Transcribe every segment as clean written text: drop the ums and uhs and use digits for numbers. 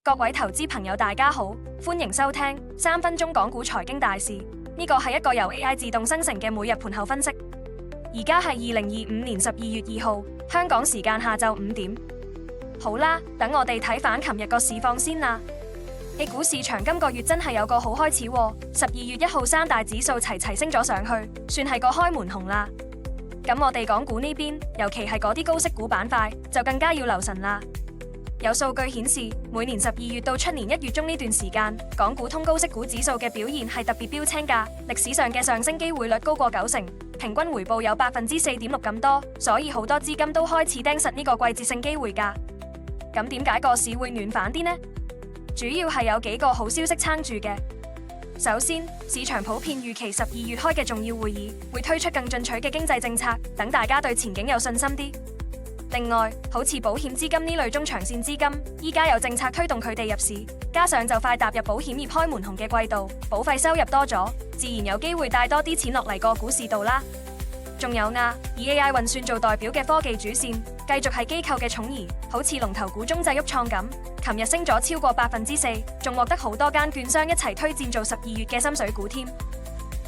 各位投資朋友大家好，歡迎收聽3分鐘港股財經大事。呢個係一個由 AI 自動生成嘅每日盤後分析。而家係2025年12月2號，香港時間下晝5點。好啦，等我哋睇返琴日個市況先啦。A 股市場今個月真係有個好開始喎，12月1號三大指數齊齊升咗上去，算係個開門紅啦。咁我哋港股呢邊，尤其係嗰啲高息股板塊，就更加要留神啦。有數據顯示，每年12月到出年1月中呢段時間，港股通高息股指數嘅表現係特別標青㗎，歷史上嘅上升機會率高過90%，平均回報有4.6%咁多，所以好多資金都開始盯實呢個季節性機會㗎。咁點解個市會暖反啲呢？主要係有幾個好消息撐住嘅。首先，市場普遍預期12月開嘅重要會議會推出更進取嘅經濟政策，等大家對前景有信心啲。另外，好似保險資金呢類中長線資金，依家有政策推動佢哋入市，加上就快踏入保險業開門紅嘅季度，保費收入多咗，自然有機會帶多啲錢落嚟個股市度啦。仲有以 AI 運算做代表嘅科技主線，繼續係機構嘅寵兒，好似龍頭股中製鬱創咁，琴日升咗超過4%，仲獲得好多間券商一齊推薦做12月嘅心水股添。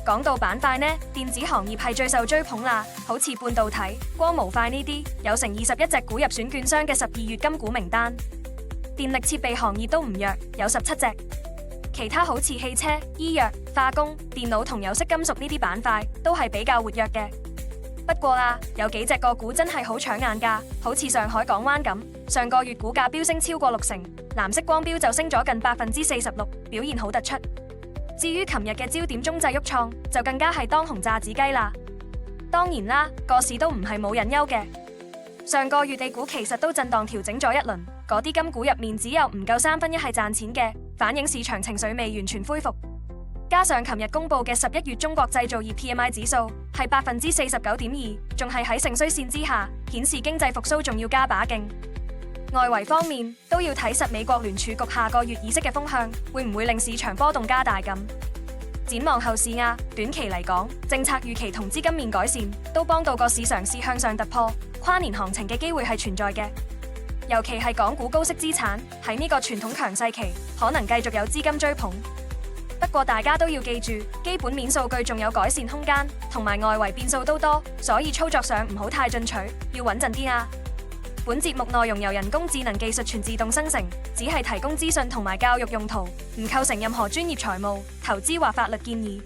講到板塊呢，電子行業係最受追捧啦，好似半導體、光模塊呢啲，有成21隻股入選券商嘅12月金股名單。電力設備行業都唔弱，有17隻。其他好似汽車、醫藥、化工、電腦同有色金屬呢啲板塊，都係比較活躍嘅。不過有幾隻個股真係好搶眼㗎，好似上海港灣咁，上個月股價飆升超過60%，藍色光標就升咗近46%，表現好突出。至於琴日嘅焦點中製鬱創，就更加係當紅炸子雞啦。當然啦，個市都唔係冇隱憂嘅。上個月地股其實都震盪調整咗一輪，嗰啲金股入面只有唔夠1/3係賺錢嘅，反映市場情緒未完全恢復。加上琴日公布嘅11月中國製造業 PMI 指數係49.2，仲係喺盛衰線之下，顯示經濟復甦仲要加把勁。外圍方面都要睇實美國聯儲局下個月議息嘅風向，會唔會令市場波動加大咁？展望後市短期嚟講，政策預期同資金面改善，都幫到個市嘗試向上突破，跨年行情嘅機會係存在嘅。尤其係港股高息資產喺呢個傳統強勢期，可能繼續有資金追捧。不過大家都要記住，基本面數據仲有改善空間，同埋外圍變數都多，所以操作上唔好太進取，要穩陣啲啊！本節目內容由人工智能技術全自動生成，只係提供資訊同埋教育用途，唔構成任何專業財務、投資或法律建議。